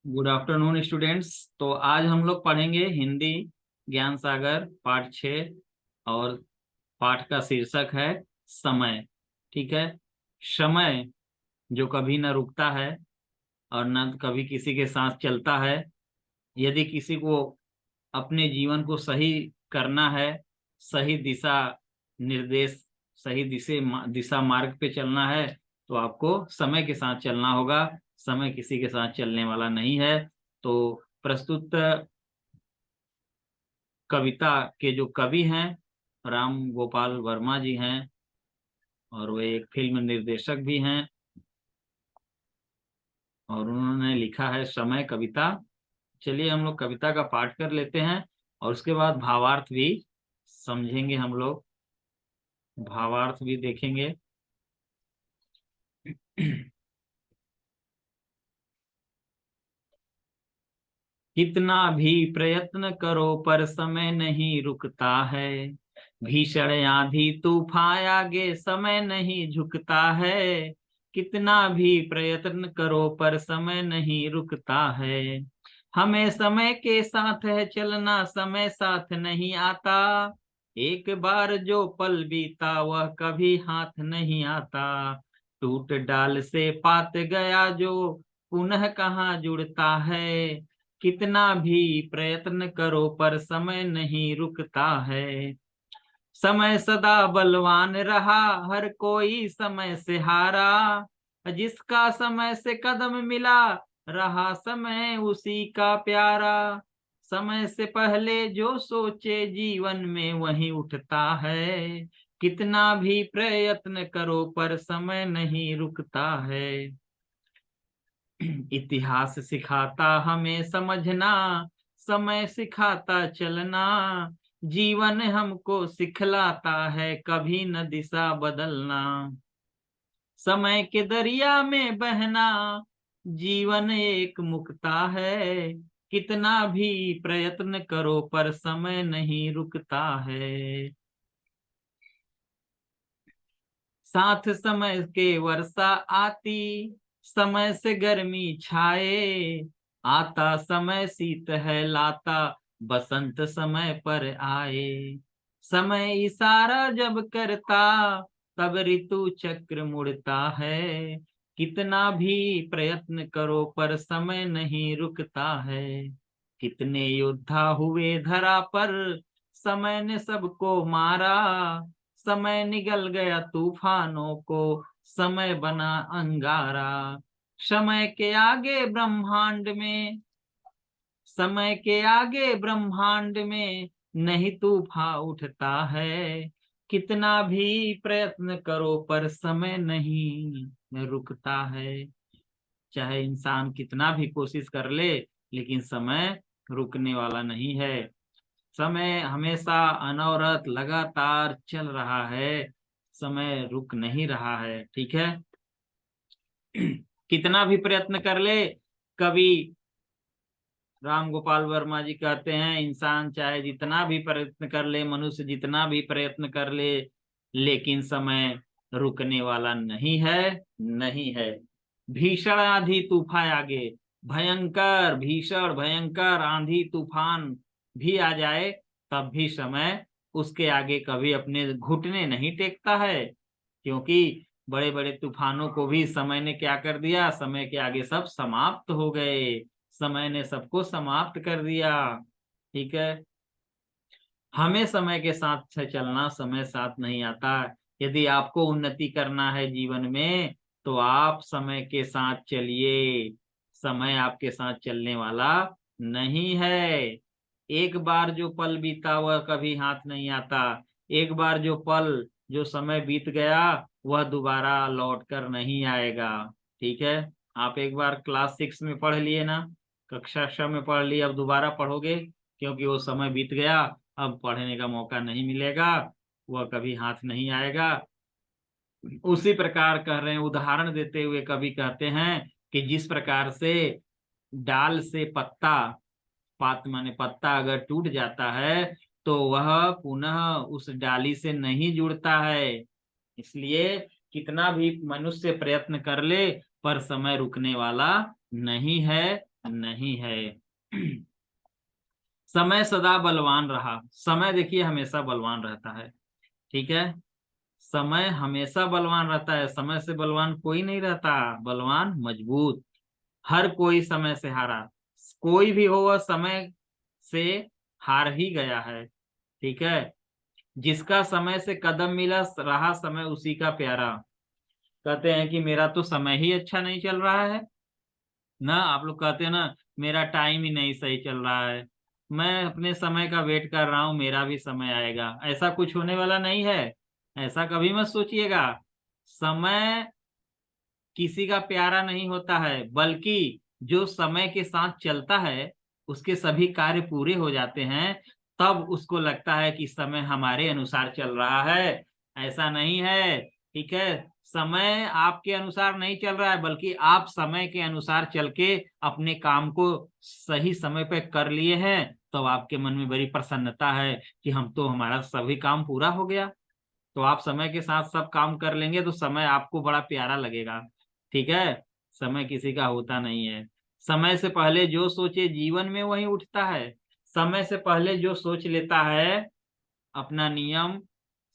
Good afternoon students. तो आज हम लोग पढ़ेंगे हिंदी ज्ञान सागर पाठ 6 और पाठ का शीर्षक है समय। ठीक है। समय जो कभी न रुकता है और न कभी किसी के साथ चलता है। यदि किसी को अपने जीवन को सही करना है, सही दिशा निर्देश, सही दिशा मार्ग पे चलना है, तो आपको समय के साथ चलना होगा। समय किसी के साथ चलने वाला नहीं है। तो प्रस्तुत कविता के जो कवि हैं राम गोपाल वर्मा जी हैं, और वे एक फिल्म निर्देशक भी हैं, और उन्होंने लिखा है समय कविता। चलिए हम लोग कविता का पाठ कर लेते हैं और उसके बाद भावार्थ भी समझेंगे। हम लोग भावार्थ भी देखेंगे। कितना भी प्रयत्न करो पर समय नहीं रुकता है। भीषण आंधी तूफान आगे समय नहीं झुकता है। कितना भी प्रयत्न करो पर समय नहीं रुकता है। हमें समय के साथ है चलना, समय साथ नहीं आता। एक बार जो पल बीता वह कभी हाथ नहीं आता। टूट डाल से पात गया जो पुनः कहाँ जुड़ता है। कितना भी प्रयत्न करो पर समय नहीं रुकता है। समय सदा बलवान रहा, हर कोई समय से हारा। जिसका समय से कदम मिला, रहा समय उसी का प्यारा। समय से पहले जो सोचे जीवन में वही उठता है। कितना भी प्रयत्न करो पर समय नहीं रुकता है। इतिहास सिखाता हमें समझना, समय सिखाता चलना। जीवन हमको सिखलाता है कभी न दिशा बदलना। समय के दरिया में बहना जीवन एक मुक्ता है। कितना भी प्रयत्न करो पर समय नहीं रुकता है। साथ समय के वर्षा आती, समय से गर्मी छाए। आता समय शीत है लाता, बसंत समय पर आए। समय इशारा जब करता, तब ऋतु चक्र मुड़ता है। कितना भी प्रयत्न करो पर समय नहीं रुकता है। कितने योद्धा हुए धरा पर, समय ने सबको मारा। समय निगल गया तूफानों को, समय बना अंगारा। समय के आगे ब्रह्मांड में, समय के आगे ब्रह्मांड में नहीं तूफान उठता है। कितना भी प्रयत्न करो पर समय नहीं रुकता है। चाहे इंसान कितना भी कोशिश कर ले, लेकिन समय रुकने वाला नहीं है। समय हमेशा अनवरत लगातार चल रहा है। समय रुक नहीं रहा है। ठीक है। कितना भी प्रयत्न कर ले, कभी राम गोपाल वर्मा जी कहते हैं इंसान चाहे जितना भी प्रयत्न कर ले, मनुष्य जितना भी प्रयत्न कर ले, लेकिन समय रुकने वाला नहीं है। नहीं है। भीषण आंधी तूफान आगे, भयंकर भीषण भयंकर आंधी तूफान भी आ जाए, तब भी समय उसके आगे कभी अपने घुटने नहीं टेकता है। क्योंकि बड़े बड़े तूफानों को भी समय ने क्या कर दिया, समय के आगे सब समाप्त हो गए। समय ने सबको समाप्त कर दिया। ठीक है। हमें समय के साथ से चलना, समय साथ नहीं आता। यदि आपको उन्नति करना है जीवन में, तो आप समय के साथ चलिए। समय आपके साथ चलने वाला नहीं है। एक बार जो पल बीता वह कभी हाथ नहीं आता। एक बार जो पल, जो समय बीत गया, वह दोबारा लौट कर नहीं आएगा। ठीक है। आप एक बार क्लास 6 में पढ़ लिए ना, कक्षा 6 में पढ़ लिए, अब दोबारा पढ़ोगे क्योंकि वो समय बीत गया। अब पढ़ने का मौका नहीं मिलेगा, वह कभी हाथ नहीं आएगा। उसी प्रकार कह रहे हैं, उदाहरण देते हुए कभी कहते हैं कि जिस प्रकार से डाल से पत्ता, पात माने पत्ता अगर टूट जाता है, तो वह पुनः उस डाली से नहीं जुड़ता है। इसलिए कितना भी मनुष्य प्रयत्न कर ले, पर समय रुकने वाला नहीं है। नहीं है। समय सदा बलवान रहा। समय देखिए हमेशा बलवान रहता है, ठीक है। समय हमेशा बलवान रहता है, समय से बलवान कोई नहीं रहता। बलवान मजबूत, हर कोई समय से हारा। कोई भी हो वह समय से हार ही गया है, ठीक है। जिसका समय से कदम मिला रहा समय उसी का प्यारा। कहते हैं कि मेरा तो समय ही अच्छा नहीं चल रहा है ना, आप लोग कहते हैं ना मेरा टाइम ही नहीं सही चल रहा है। मैं अपने समय का वेट कर रहा हूँ, मेरा भी समय आएगा, ऐसा कुछ होने वाला नहीं है। ऐसा कभी मत सोचिएगा। समय किसी का प्यारा नहीं होता है, बल्कि जो समय के साथ चलता है उसके सभी कार्य पूरे हो जाते हैं, तब उसको लगता है कि समय हमारे अनुसार चल रहा है। ऐसा नहीं है, ठीक है। समय आपके अनुसार नहीं चल रहा है, बल्कि आप समय के अनुसार चल के अपने काम को सही समय पे कर लिए हैं, तो आपके मन में बड़ी प्रसन्नता है कि हम तो हमारा सभी काम पूरा हो गया। तो आप समय के साथ सब काम कर लेंगे तो समय आपको बड़ा प्यारा लगेगा, ठीक है। समय किसी का होता नहीं है। समय से पहले जो सोचे जीवन में वही उठता है। समय से पहले जो सोच लेता है, अपना नियम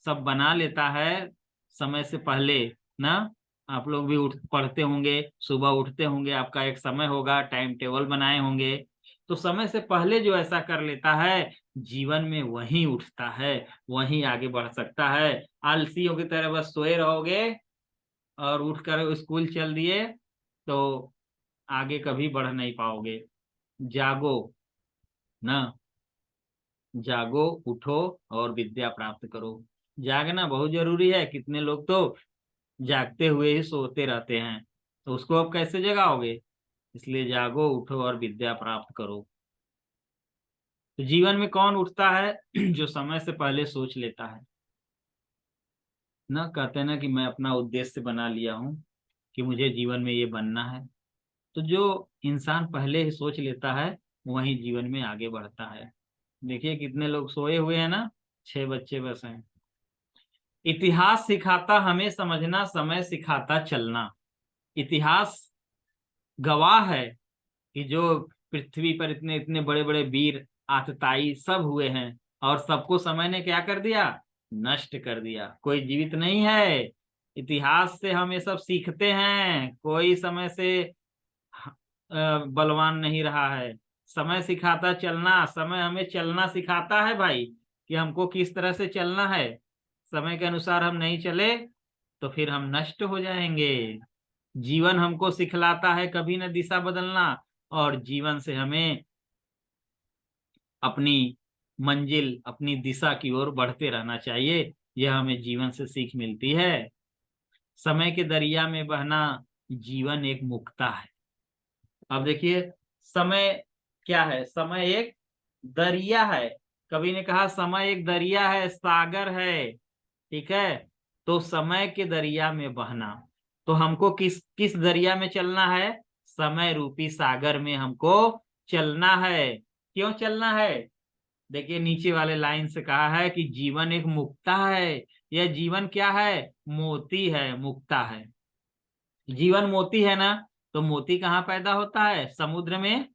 सब बना लेता है समय से पहले, ना। आप लोग भी उठ पढ़ते होंगे, सुबह उठते होंगे, आपका एक समय होगा, टाइम टेबल बनाए होंगे। तो समय से पहले जो ऐसा कर लेता है, जीवन में वही उठता है, वही आगे बढ़ सकता है। आलसियों की तरह बस सोए रहोगे और उठकर स्कूल चल दिए तो आगे कभी बढ़ नहीं पाओगे। जागो, ना, जागो, उठो और विद्या प्राप्त करो। जागना बहुत जरूरी है। कितने लोग तो जागते हुए ही सोते रहते हैं, तो उसको अब कैसे जगाओगे। इसलिए जागो, उठो और विद्या प्राप्त करो। तो जीवन में कौन उठता है? जो समय से पहले सोच लेता है, ना। कहते हैं ना कि मैं अपना उद्देश्य बना लिया हूँ कि मुझे जीवन में ये बनना है। तो जो इंसान पहले ही सोच लेता है वही जीवन में आगे बढ़ता है। देखिए कितने लोग सोए हुए हैं ना, 6 बच्चे बस हैं। इतिहास सिखाता हमें समझना, समय सिखाता चलना। इतिहास गवाह है कि जो पृथ्वी पर इतने इतने बड़े बड़े वीर आतताई सब हुए हैं, और सबको समय ने क्या कर दिया? नष्ट कर दिया। कोई जीवित नहीं है। इतिहास से हम ये सब सीखते हैं। कोई समय से बलवान नहीं रहा है। समय सिखाता चलना, समय हमें चलना सिखाता है भाई, कि हमको किस तरह से चलना है। समय के अनुसार हम नहीं चले तो फिर हम नष्ट हो जाएंगे। जीवन हमको सिखलाता है कभी न दिशा बदलना, और जीवन से हमें अपनी मंजिल, अपनी दिशा की ओर बढ़ते रहना चाहिए। यह हमें जीवन से सीख मिलती है। समय के दरिया में बहना जीवन एक मुक्ता है। अब देखिए समय क्या है? समय एक दरिया है। कवि ने कहा समय एक दरिया है, सागर है, ठीक है। तो समय के दरिया में बहना, तो हमको किस किस दरिया में चलना है? समय रूपी सागर में हमको चलना है। क्यों चलना है? देखिए नीचे वाले लाइन से कहा है कि जीवन एक मुक्ता है। यह जीवन क्या है? मोती है, मुक्ता है। जीवन मोती है ना। तो मोती कहाँ पैदा होता है? समुद्र में।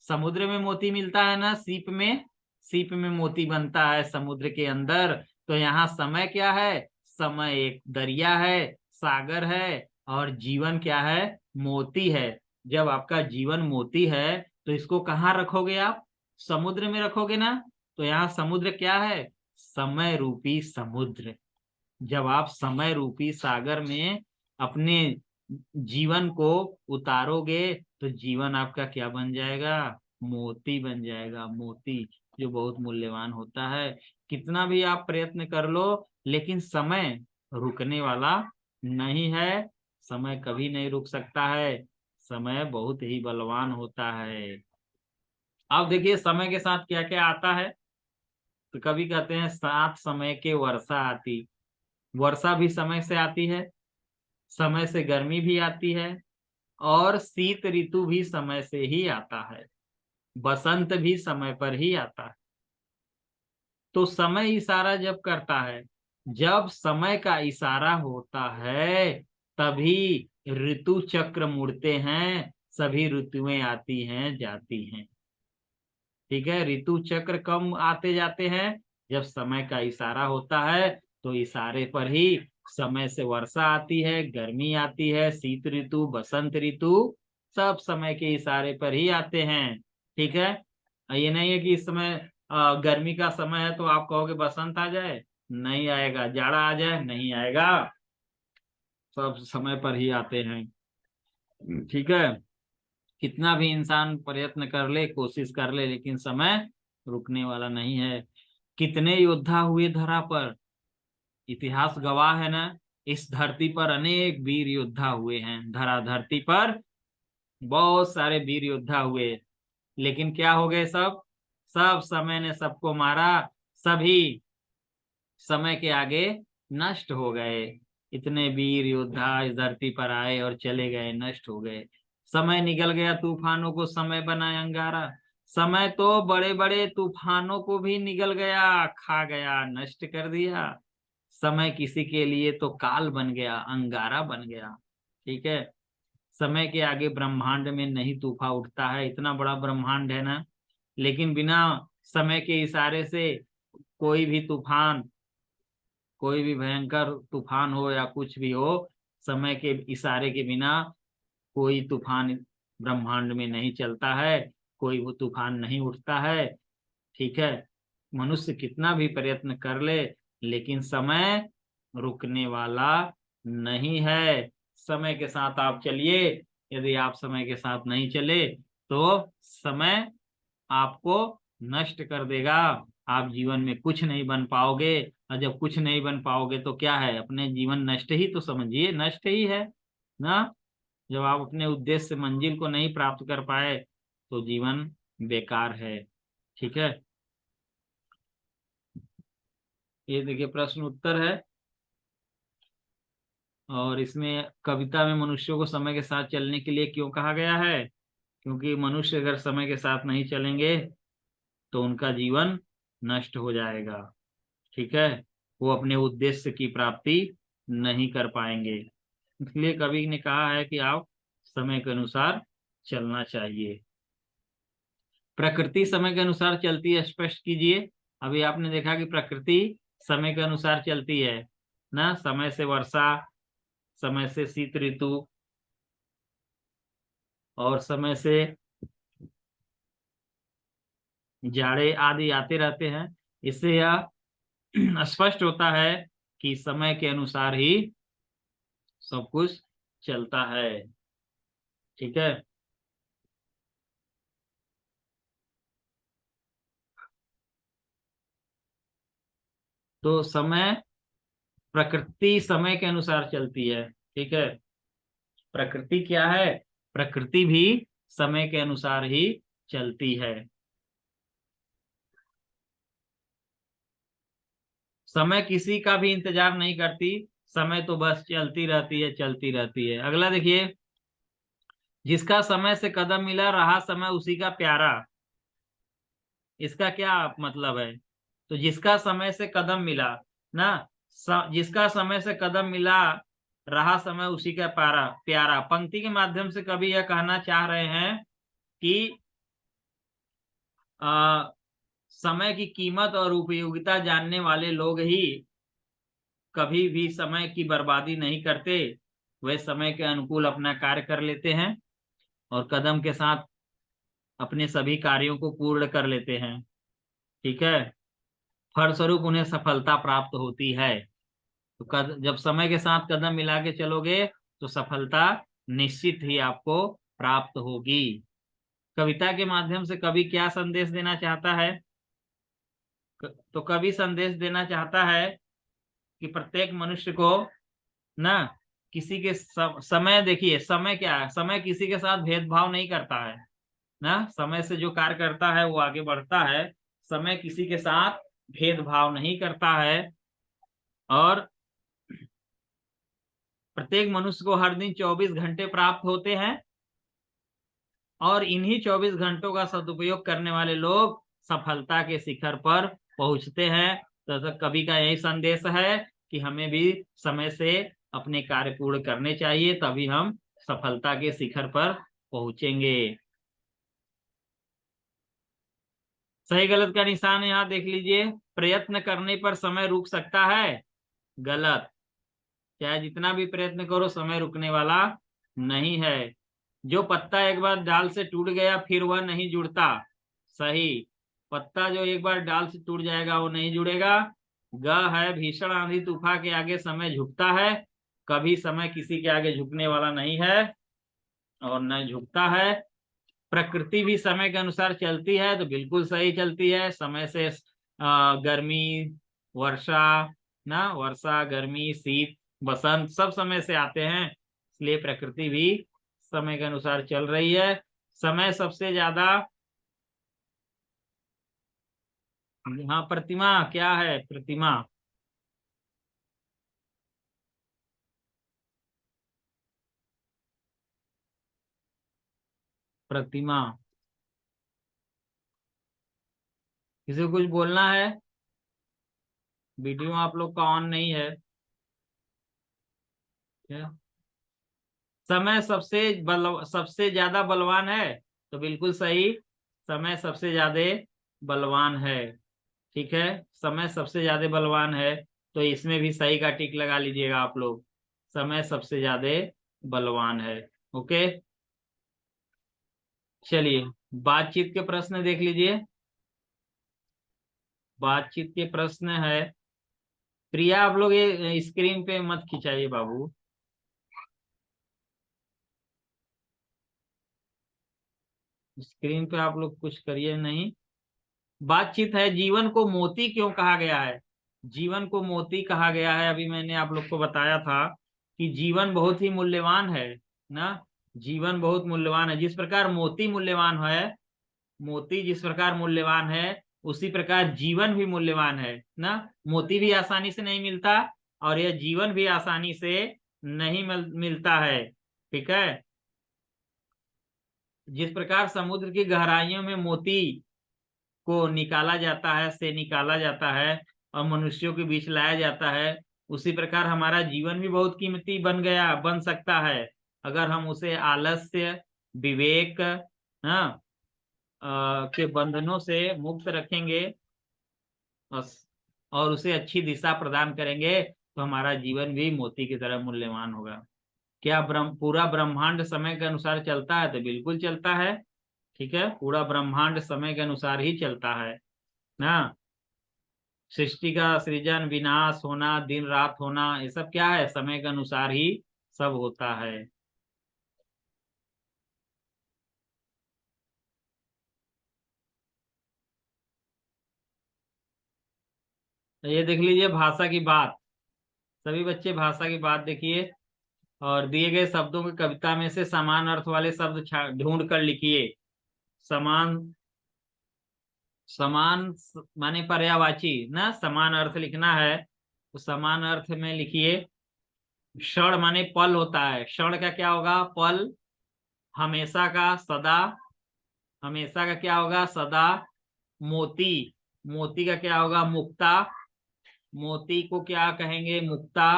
समुद्र में मोती मिलता है ना, सीप में। सीप में मोती बनता है समुद्र के अंदर। तो यहाँ समय क्या है? समय एक दरिया है, सागर है, और जीवन क्या है? मोती है। जब आपका जीवन मोती है तो इसको कहाँ रखोगे आप? समुद्र में रखोगे ना। तो यहाँ समुद्र क्या है? समय रूपी समुद्र। जब आप समय रूपी सागर में अपने जीवन को उतारोगे तो जीवन आपका क्या बन जाएगा? मोती बन जाएगा, मोती, जो बहुत मूल्यवान होता है। कितना भी आप प्रयत्न कर लो, लेकिन समय रुकने वाला नहीं है। समय कभी नहीं रुक सकता है। समय बहुत ही बलवान होता है। अब देखिए समय के साथ क्या क्या आता है। तो कभी कहते हैं साथ समय के वर्षा आती। वर्षा भी समय से आती है, समय से गर्मी भी आती है, और शीत ऋतु भी समय से ही आता है, बसंत भी समय पर ही आता है। तो समय इशारा जब करता है, जब समय का इशारा होता है, तभी ऋतु चक्र मुड़ते हैं, सभी ऋतुएं आती हैं जाती हैं। ठीक है, ऋतु चक्र कम आते जाते हैं, जब समय का इशारा होता है तो इशारे पर ही समय से वर्षा आती है, गर्मी आती है, शीत ऋतु, बसंत ऋतु, सब समय के इशारे पर ही आते हैं। ठीक है, ये नहीं है कि इस समय गर्मी का समय है तो आप कहोगे बसंत आ जाए, नहीं आएगा, जाड़ा आ जाए, नहीं आएगा, सब समय पर ही आते हैं। ठीक है, कितना भी इंसान प्रयत्न कर ले, कोशिश कर ले, लेकिन समय रुकने वाला नहीं है। कितने योद्धा हुए धरा पर, इतिहास गवाह है ना, इस धरती पर अनेक वीर योद्धा हुए हैं, धरा धरती पर बहुत सारे वीर योद्धा हुए, लेकिन क्या हो गए सब, सब समय ने सबको मारा, सभी समय के आगे नष्ट हो गए। इतने वीर योद्धा इस धरती पर आए और चले गए, नष्ट हो गए। समय निकल गया, तूफानों को समय बनाया अंगारा, समय तो बड़े बड़े तूफानों को भी निगल गया, खा गया, नष्ट कर दिया। समय किसी के लिए तो काल बन गया, अंगारा बन गया। ठीक है, समय के आगे ब्रह्मांड में नहीं तूफान उठता है, इतना बड़ा ब्रह्मांड है ना, लेकिन बिना समय के इशारे से कोई भी तूफान, कोई भी भयंकर तूफान हो या कुछ भी हो, समय के इशारे के बिना कोई तूफान ब्रह्मांड में नहीं चलता है, कोई वो तूफान नहीं उठता है। ठीक है, मनुष्य कितना भी प्रयत्न कर ले, लेकिन समय रुकने वाला नहीं है। समय के साथ आप चलिए, यदि आप समय के साथ नहीं चले तो समय आपको नष्ट कर देगा, आप जीवन में कुछ नहीं बन पाओगे। और जब कुछ नहीं बन पाओगे तो क्या है, अपने जीवन नष्ट ही तो समझिए, नष्ट ही है ना। जब आप अपने उद्देश्य मंजिल को नहीं प्राप्त कर पाए तो जीवन बेकार है। ठीक है, ये देखिए प्रश्न उत्तर है, और इसमें कविता में मनुष्यों को समय के साथ चलने के लिए क्यों कहा गया है, क्योंकि मनुष्य अगर समय के साथ नहीं चलेंगे तो उनका जीवन नष्ट हो जाएगा। ठीक है, वो अपने उद्देश्य की प्राप्ति नहीं कर पाएंगे। इसलिए कवि ने कहा है कि आप समय के अनुसार चलना चाहिए। प्रकृति समय के अनुसार चलती है, स्पष्ट कीजिए। अभी आपने देखा कि प्रकृति समय के अनुसार चलती है ना, समय से वर्षा, समय से शीत ऋतु, और समय से जाड़े आदि आते रहते हैं। इससे यह स्पष्ट होता है कि समय के अनुसार ही सब कुछ चलता है। ठीक है, तो समय, प्रकृति समय के अनुसार चलती है। ठीक है, प्रकृति क्या है, प्रकृति भी समय के अनुसार ही चलती है। समय किसी का भी इंतजार नहीं करती, समय तो बस चलती रहती है, चलती रहती है। अगला देखिए, जिसका समय से कदम मिला रहा समय उसी का प्यारा, इसका क्या मतलब है, तो जिसका समय से कदम मिला ना, जिसका समय से कदम मिला रहा समय उसी का प्यारा प्यारा, पंक्ति के माध्यम से कवि यह कहना चाह रहे हैं कि आ, समय की कीमत और उपयोगिता जानने वाले लोग ही कभी भी समय की बर्बादी नहीं करते, वे समय के अनुकूल अपना कार्य कर लेते हैं और कदम के साथ अपने सभी कार्यों को पूर्ण कर लेते हैं। ठीक है, फलस्वरूप उन्हें सफलता प्राप्त होती है। तो जब समय के साथ कदम मिला के चलोगे तो सफलता निश्चित ही आपको प्राप्त होगी। कविता के माध्यम से कवि क्या संदेश देना चाहता है, तो कवि संदेश देना चाहता है कि प्रत्येक मनुष्य को ना, किसी के समय, देखिए समय क्या है, समय किसी के साथ भेदभाव नहीं करता है ना, समय से जो कार्य करता है वो आगे बढ़ता है। समय किसी के साथ भेदभाव नहीं करता है, और प्रत्येक मनुष्य को हर दिन 24 घंटे प्राप्त होते हैं, और इन्हीं 24 घंटों का सदुपयोग करने वाले लोग सफलता के शिखर पर पहुंचते हैं। तो कवि का यही संदेश है कि हमें भी समय से अपने कार्य पूर्ण करने चाहिए, तभी हम सफलता के शिखर पर पहुंचेंगे। सही गलत का निशान यहाँ देख लीजिए। प्रयत्न करने पर समय रुक सकता है, गलत। चाहे जितना भी प्रयत्न करो समय रुकने वाला नहीं है। जो पत्ता एक बार डाल से टूट गया फिर वह नहीं जुड़ता, सही। पत्ता जो एक बार डाल से टूट जाएगा वो नहीं जुड़ेगा। ग है भीषण आंधी तूफान के आगे समय झुकता है, कभी समय किसी के आगे झुकने वाला नहीं है और न झुकता है। प्रकृति भी समय के अनुसार चलती है, तो बिल्कुल सही चलती है। समय से गर्मी, वर्षा, ना वर्षा, गर्मी, शीत, बसंत सब समय से आते हैं, इसलिए प्रकृति भी समय के अनुसार चल रही है। समय सबसे ज्यादा, हाँ प्रतिमा क्या है, प्रतिमा। प्रतिमा, किसी को कुछ बोलना है? वीडियो आप लोग का ऑन नहीं है क्या? समय सबसे ज्यादा बलवान है, तो बिल्कुल सही। समय सबसे ज्यादा बलवान है, ठीक है। समय सबसे ज्यादा बलवान है, तो इसमें भी सही का टिक लगा लीजिएगा आप लोग। समय सबसे ज्यादा बलवान है। ओके, चलिए बातचीत के प्रश्न देख लीजिए। बातचीत के प्रश्न है। प्रिया आप लोग ये स्क्रीन पे मत खिंचाइए बाबू। स्क्रीन पे आप लोग कुछ करिए नहीं। बातचीत है, जीवन को मोती क्यों कहा गया है? जीवन को मोती कहा गया है, अभी मैंने आप लोग को बताया था कि जीवन बहुत ही मूल्यवान है ना। जीवन बहुत मूल्यवान है, जिस प्रकार मोती मूल्यवान है, मोती जिस प्रकार मूल्यवान है उसी प्रकार जीवन भी मूल्यवान है ना। मोती भी आसानी से नहीं मिलता और यह जीवन भी आसानी से नहीं मिलता है, ठीक है। जिस प्रकार समुद्र की गहराइयों में मोती को निकाला जाता है, से निकाला जाता है और मनुष्यों के बीच लाया जाता है, उसी प्रकार हमारा जीवन भी बहुत कीमती बन सकता है, अगर हम उसे आलस्य, विवेक, हाँ, के बंधनों से मुक्त रखेंगे और उसे अच्छी दिशा प्रदान करेंगे, तो हमारा जीवन भी मोती की तरह मूल्यवान होगा। क्या पूरा ब्रह्मांड समय के अनुसार चलता है? तो बिल्कुल चलता है, ठीक है। पूरा ब्रह्मांड समय के अनुसार ही चलता है ना। सृष्टि का सृजन, विनाश होना, दिन रात होना, ये सब क्या है, समय के अनुसार ही सब होता है। तो ये देख लीजिए भाषा की बात। सभी बच्चे भाषा की बात देखिए और दिए गए शब्दों की कविता में से समान अर्थ वाले शब्द ढूंढ कर लिखिए। समान, समान माने पर्यायवाची ना, समान अर्थ लिखना है तो समान अर्थ में लिखिए। क्षण माने पल होता है, क्षण का क्या होगा, पल। हमेशा का सदा, हमेशा का क्या होगा, सदा। मोती, मोती का क्या होगा, मुक्ता। मोती को क्या कहेंगे, मुक्ता।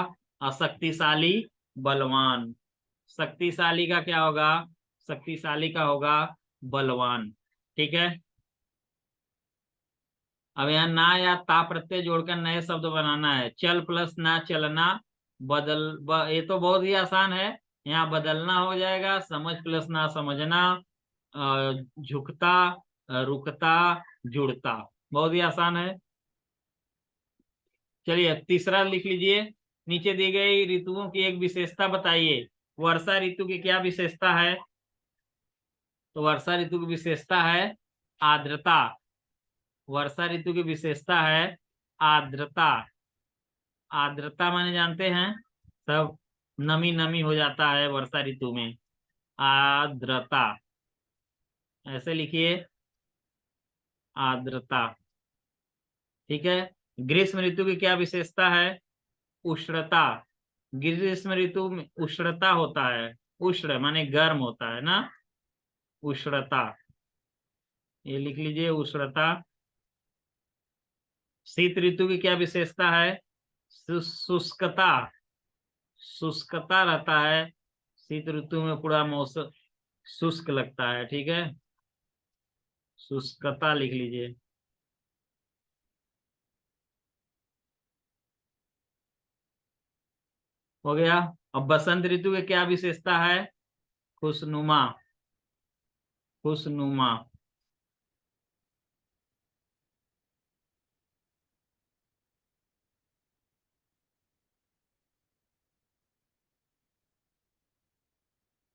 अशक्तिशाली, बलवान। शक्तिशाली का क्या होगा, शक्तिशाली का होगा बलवान, ठीक है। अब यहाँ ना या ता प्रत्यय जोड़कर नए शब्द बनाना है। चल प्लस ना चलना, ये तो बहुत ही आसान है। यहाँ बदलना हो जाएगा, समझ प्लस ना समझना, झुकता, रुकता, जुड़ता, बहुत ही आसान है। चलिए तीसरा लिख लीजिए। नीचे दी गई ऋतुओं की एक विशेषता बताइए। वर्षा ऋतु की क्या विशेषता है? तो वर्षा ऋतु की विशेषता है आर्द्रता। वर्षा ऋतु की विशेषता है आर्द्रता। आर्द्रता माने जानते हैं सब, नमी नमी हो जाता है वर्षा ऋतु में। आर्द्रता, ऐसे लिखिए, आर्द्रता, ठीक है। ग्रीष्म ऋतु की क्या विशेषता है? उष्णता। ग्रीष्म ऋतु में उष्णता होता है, उष्ण माने गर्म होता है ना, उष्णता, ये लिख लीजिए, उष्णता। शीत ऋतु की क्या विशेषता है? शुष्कता। शुष्कता रहता है शीत ऋतु में, पूरा मौसम शुष्क लगता है, ठीक है, शुष्कता लिख लीजिए। हो गया। अब बसंत ऋतु की क्या विशेषता है? खुशनुमा, खुशनुमा।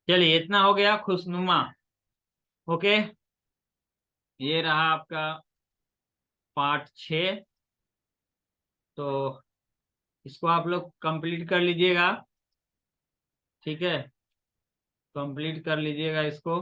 चलिए इतना हो गया खुशनुमा। ओके, ये रहा आपका पार्ट 6। तो इसको आप लोग कंप्लीट कर लीजिएगा, ठीक है, कंप्लीट कर लीजिएगा इसको।